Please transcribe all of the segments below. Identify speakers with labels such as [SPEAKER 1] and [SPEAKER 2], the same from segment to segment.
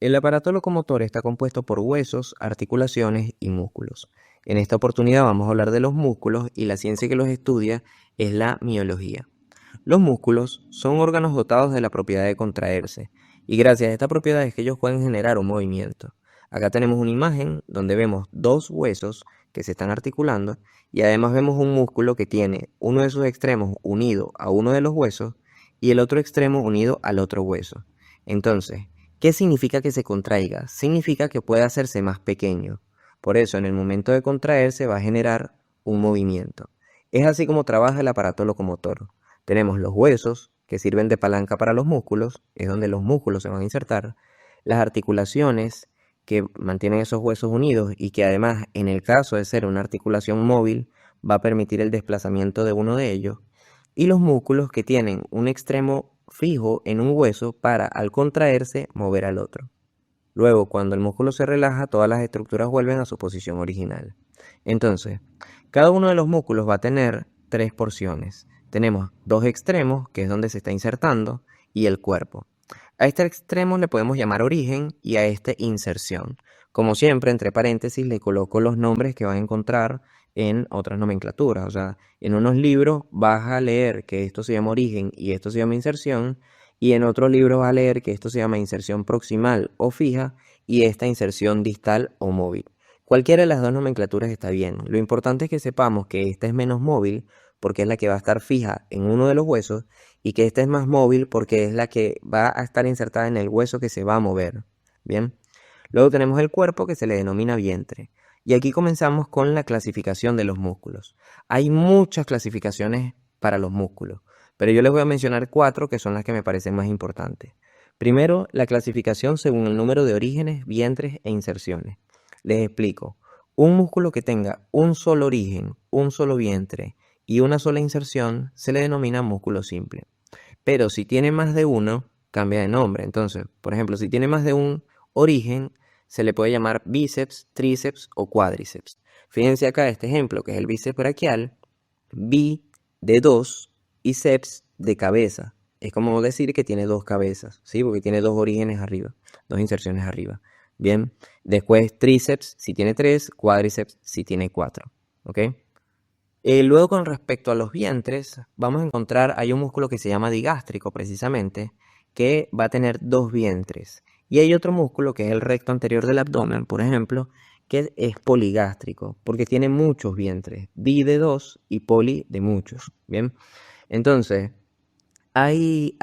[SPEAKER 1] El aparato locomotor está compuesto por huesos, articulaciones y músculos. En esta oportunidad vamos a hablar de los músculos y la ciencia que los estudia es la miología. Los músculos son órganos dotados de la propiedad de contraerse y gracias a esta propiedad es que ellos pueden generar un movimiento. Acá tenemos una imagen donde vemos dos huesos que se están articulando y además vemos un músculo que tiene uno de sus extremos unido a uno de los huesos y el otro extremo unido al otro hueso. Entonces, ¿qué significa que se contraiga? Significa que puede hacerse más pequeño. Por eso, en el momento de contraerse va a generar un movimiento. Es así como trabaja el aparato locomotor. Tenemos los huesos, que sirven de palanca para los músculos, es donde los músculos se van a insertar. Las articulaciones, que mantienen esos huesos unidos y que además, en el caso de ser una articulación móvil, va a permitir el desplazamiento de uno de ellos. Y los músculos, que tienen un extremo fijo en un hueso para, al contraerse, mover al otro. Luego, cuando el músculo se relaja, todas las estructuras vuelven a su posición original. Entonces, cada uno de los músculos va a tener tres porciones. Tenemos dos extremos, que es donde se está insertando, y el cuerpo. A este extremo le podemos llamar origen y a este inserción. Como siempre, entre paréntesis le coloco los nombres que van a encontrar en otras nomenclaturas. O sea, en unos libros vas a leer que esto se llama origen y esto se llama inserción, y en otros libros vas a leer que esto se llama inserción proximal o fija y esta inserción distal o móvil. Cualquiera de las dos nomenclaturas está bien. Lo importante es que sepamos que esta es menos móvil porque es la que va a estar fija en uno de los huesos y que esta es más móvil porque es la que va a estar insertada en el hueso que se va a mover. Bien. Luego tenemos el cuerpo, que se le denomina vientre. Y aquí comenzamos con la clasificación de los músculos. Hay muchas clasificaciones para los músculos, pero yo les voy a mencionar 4 que son las que me parecen más importantes. Primero, la clasificación según el número de orígenes, vientres e inserciones. Les explico. Un músculo que tenga un solo origen, un solo vientre y una sola inserción se le denomina músculo simple. Pero si tiene más de uno, cambia de nombre. Entonces, por ejemplo, si tiene más de un origen, se le puede llamar bíceps, tríceps o cuádriceps. Fíjense acá este ejemplo, que es el bíceps braquial, bi de 2 y ceps de cabeza. Es como decir que tiene dos cabezas, ¿sí? Porque tiene dos orígenes arriba, dos inserciones arriba. Bien, después tríceps si tiene 3, cuádriceps si tiene 4, ¿ok? Luego, con respecto a los vientres, vamos a encontrar, hay un músculo que se llama digástrico precisamente, que va a tener dos vientres. Y hay otro músculo que es el recto anterior del abdomen, por ejemplo, que es poligástrico, porque tiene muchos vientres, di de 2 y poli de muchos. Bien, entonces, aquí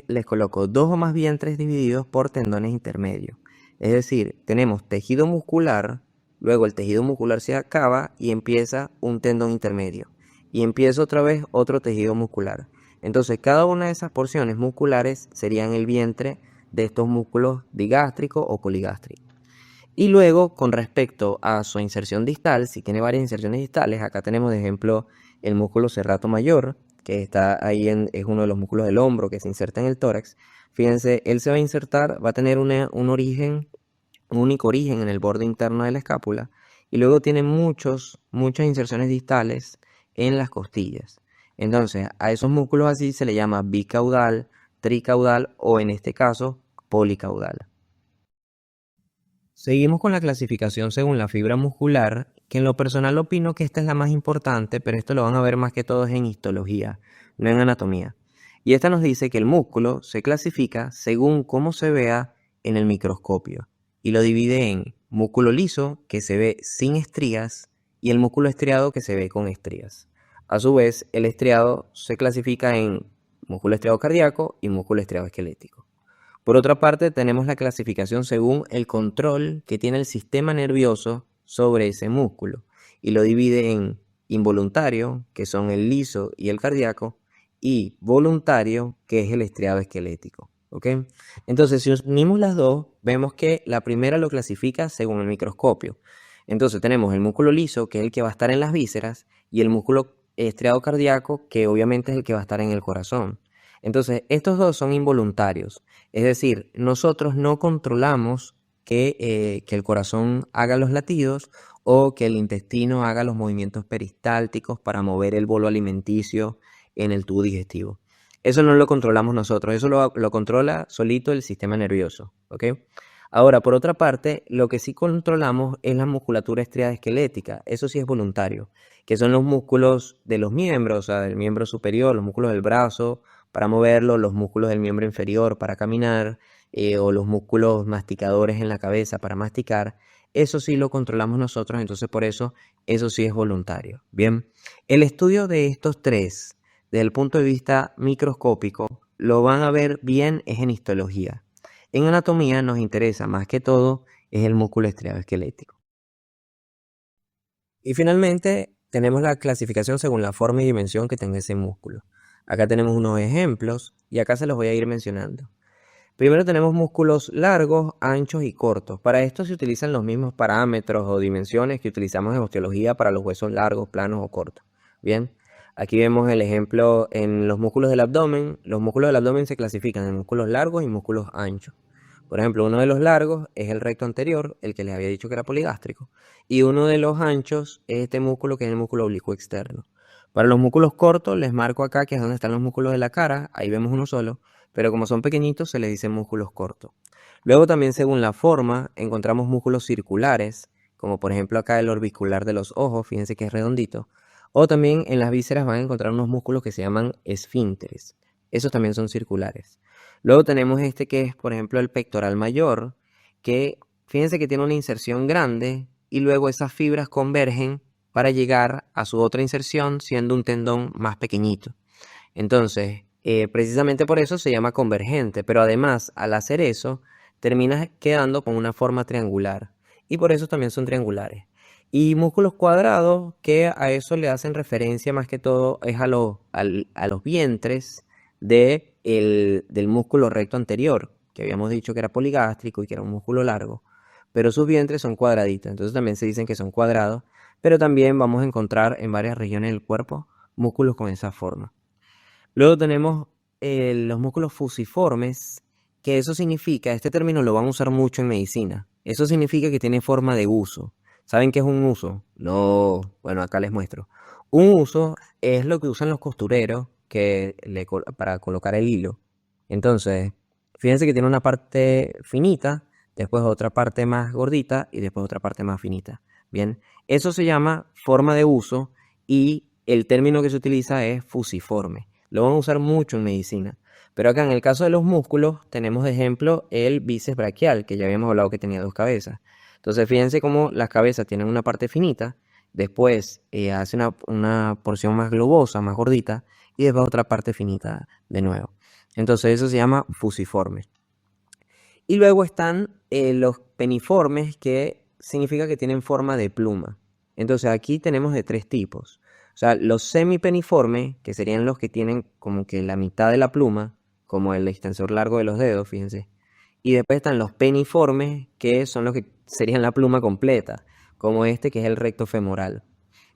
[SPEAKER 1] les coloco dos o más vientres divididos por tendones intermedios. Es decir, tenemos tejido muscular. Luego el tejido muscular se acaba y empieza un tendón intermedio. Y empieza otra vez otro tejido muscular. Entonces cada una de esas porciones musculares serían el vientre de estos músculos digástrico o poligástrico. Y luego, con respecto a su inserción distal, si tiene varias inserciones distales, acá tenemos de ejemplo el músculo serrato mayor, que está ahí es uno de los músculos del hombro que se inserta en el tórax. Fíjense, él se va a insertar, va a tener un único origen en el borde interno de la escápula y luego tiene muchas inserciones distales en las costillas. Entonces, a esos músculos así se le llama bicaudal, tricaudal o en este caso policaudal. Seguimos con la clasificación según la fibra muscular, que en lo personal opino que esta es la más importante, pero esto lo van a ver más que todo en histología, no en anatomía. Y esta nos dice que el músculo se clasifica según cómo se vea en el microscopio y lo divide en músculo liso, que se ve sin estrías, y el músculo estriado, que se ve con estrías. A su vez, el estriado se clasifica en músculo estriado cardíaco y músculo estriado esquelético. Por otra parte, tenemos la clasificación según el control que tiene el sistema nervioso sobre ese músculo y lo divide en involuntario, que son el liso y el cardíaco, y voluntario, que es el estriado esquelético. ¿Ok? Entonces, si unimos las dos, vemos que la primera lo clasifica según el microscopio. Entonces tenemos el músculo liso, que es el que va a estar en las vísceras, y el músculo estriado cardíaco, que obviamente es el que va a estar en el corazón. Entonces, estos dos son involuntarios. Es decir, nosotros no controlamos que el corazón haga los latidos o que el intestino haga los movimientos peristálticos para mover el bolo alimenticio en el tubo digestivo. Eso no lo controlamos nosotros, eso lo controla solito el sistema nervioso, ¿ok? Ahora, por otra parte, lo que sí controlamos es la musculatura estriada esquelética. Eso sí es voluntario, que son los músculos de los miembros, o sea, del miembro superior, los músculos del brazo para moverlo, los músculos del miembro inferior para caminar, o los músculos masticadores en la cabeza para masticar. Eso sí lo controlamos nosotros, entonces por eso sí es voluntario. Bien, el estudio de estos tres, desde el punto de vista microscópico, lo van a ver bien es en histología. En anatomía nos interesa más que todo es el músculo estriado esquelético. Y finalmente tenemos la clasificación según la forma y dimensión que tenga ese músculo. Acá tenemos unos ejemplos y acá se los voy a ir mencionando. Primero tenemos músculos largos, anchos y cortos. Para esto se utilizan los mismos parámetros o dimensiones que utilizamos en osteología para los huesos largos, planos o cortos. Bien, aquí vemos el ejemplo en los músculos del abdomen. Los músculos del abdomen se clasifican en músculos largos y músculos anchos. Por ejemplo, uno de los largos es el recto anterior, el que les había dicho que era poligástrico, y uno de los anchos es este músculo que es el músculo oblicuo externo. Para los músculos cortos les marco acá que es donde están los músculos de la cara, ahí vemos uno solo, pero como son pequeñitos se les dice músculos cortos. Luego también según la forma encontramos músculos circulares, como por ejemplo acá el orbicular de los ojos, fíjense que es redondito, o también en las vísceras van a encontrar unos músculos que se llaman esfínteres, esos también son circulares. Luego tenemos este que es, por ejemplo, el pectoral mayor, que fíjense que tiene una inserción grande y luego esas fibras convergen para llegar a su otra inserción siendo un tendón más pequeñito. Entonces, precisamente por eso se llama convergente, pero además al hacer eso termina quedando con una forma triangular y por eso también son triangulares. Y músculos cuadrados que a eso le hacen referencia más que todo es a los vientres del músculo recto anterior, que habíamos dicho que era poligástrico y que era un músculo largo, pero sus vientres son cuadraditos, entonces también se dicen que son cuadrados, pero también vamos a encontrar en varias regiones del cuerpo músculos con esa forma. Luego tenemos los músculos fusiformes, que eso significa, este término lo van a usar mucho en medicina, eso significa que tiene forma de uso. ¿Saben qué es un uso? No, bueno, acá les muestro. Un uso es lo que usan los costureros para colocar el hilo. Entonces, fíjense que tiene una parte finita, después otra parte más gordita y después otra parte más finita. Bien, eso se llama forma de uso y el término que se utiliza es fusiforme. Lo van a usar mucho en medicina. Pero acá en el caso de los músculos tenemos de ejemplo el bíceps braquial, que ya habíamos hablado que tenía dos cabezas. Entonces fíjense cómo las cabezas tienen una parte finita, después hace una porción más globosa, más gordita, y después otra parte finita de nuevo. Entonces eso se llama fusiforme. Y luego están los peniformes, que significa que tienen forma de pluma. Entonces aquí tenemos de tres tipos. O sea, los semipeniformes, que serían los que tienen como que la mitad de la pluma, como el extensor largo de los dedos, fíjense. Y después están los peniformes, que son los que serían la pluma completa, como este que es el recto femoral.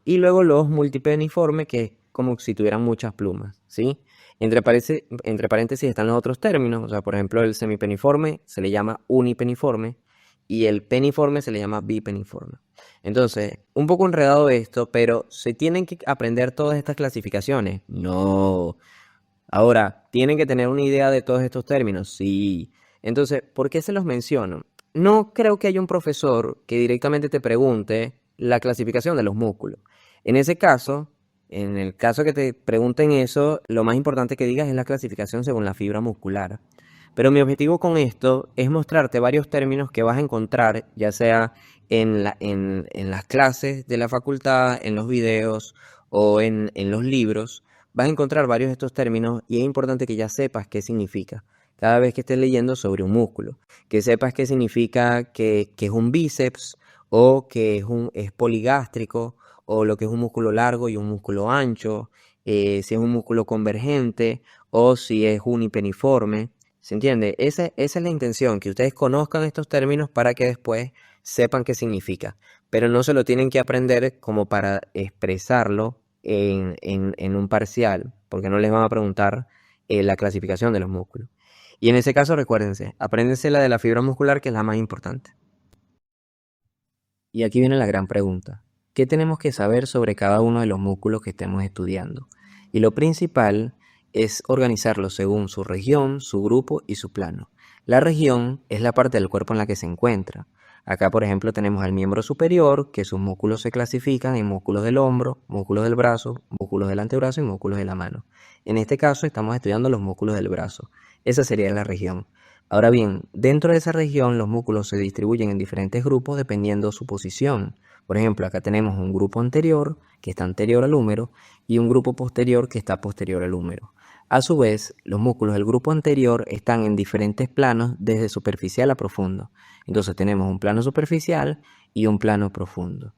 [SPEAKER 1] Y luego los multipeniformes, que es como si tuvieran muchas plumas, ¿sí? Entre paréntesis están los otros términos, o sea, por ejemplo, el semipeniforme se le llama unipeniforme y el peniforme se le llama bipeniforme. Entonces, un poco enredado esto, pero ¿se tienen que aprender todas estas clasificaciones? No. Ahora, ¿tienen que tener una idea de todos estos términos? Sí. Entonces, ¿por qué se los menciono? No creo que haya un profesor que directamente te pregunte la clasificación de los músculos. En ese caso, en el caso que te pregunten eso, lo más importante que digas es la clasificación según la fibra muscular. Pero mi objetivo con esto es mostrarte varios términos que vas a encontrar, ya sea en las clases de la facultad, en los videos o en los libros. Vas a encontrar varios de estos términos y es importante que ya sepas qué significa cada vez que estés leyendo sobre un músculo. Que sepas qué significa que es un bíceps o que es poligástrico o lo que es un músculo largo y un músculo ancho, si es un músculo convergente o si es unipeniforme. ¿Se entiende? Esa es la intención, que ustedes conozcan estos términos para que después sepan qué significa. Pero no se lo tienen que aprender como para expresarlo en un parcial, porque no les van a preguntar la clasificación de los músculos. Y en ese caso, recuérdense, apréndense la de la fibra muscular, que es la más importante. Y aquí viene la gran pregunta. ¿Qué tenemos que saber sobre cada uno de los músculos que estemos estudiando? Y lo principal es organizarlos según su región, su grupo y su plano. La región es la parte del cuerpo en la que se encuentra. Acá, por ejemplo, tenemos el miembro superior, que sus músculos se clasifican en músculos del hombro, músculos del brazo, músculos del antebrazo y músculos de la mano. En este caso estamos estudiando los músculos del brazo. Esa sería la región. Ahora bien, dentro de esa región los músculos se distribuyen en diferentes grupos dependiendo su posición. Por ejemplo, acá tenemos un grupo anterior, que está anterior al húmero, y un grupo posterior, que está posterior al húmero. A su vez, los músculos del grupo anterior están en diferentes planos desde superficial a profundo. Entonces tenemos un plano superficial y un plano profundo.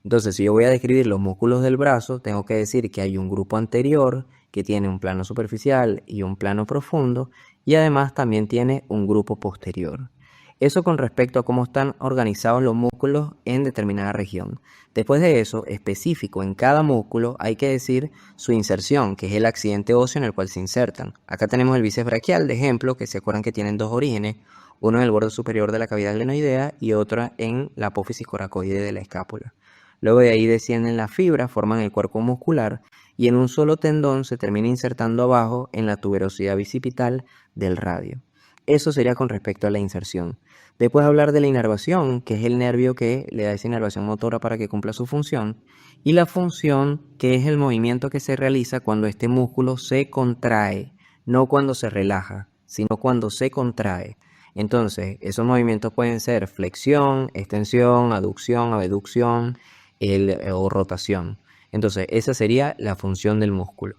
[SPEAKER 1] Entonces, si yo voy a describir los músculos del brazo, tengo que decir que hay un grupo anterior que tiene un plano superficial y un plano profundo, y además también tiene un grupo posterior. Eso con respecto a cómo están organizados los músculos en determinada región. Después de eso, específico en cada músculo, hay que decir su inserción, que es el accidente óseo en el cual se insertan. Acá tenemos el bíceps braquial, de ejemplo, que se acuerdan que tienen dos orígenes, uno en el borde superior de la cavidad glenoidea y otro en la apófisis coracoide de la escápula. Luego de ahí descienden las fibras, forman el cuerpo muscular y en un solo tendón se termina insertando abajo en la tuberosidad bicipital del radio. Eso sería con respecto a la inserción. Después hablar de la inervación, que es el nervio que le da esa inervación motora para que cumpla su función, y la función, que es el movimiento que se realiza cuando este músculo se contrae, no cuando se relaja, sino cuando se contrae. Entonces, esos movimientos pueden ser flexión, extensión, aducción, abducción o rotación. Entonces, esa sería la función del músculo.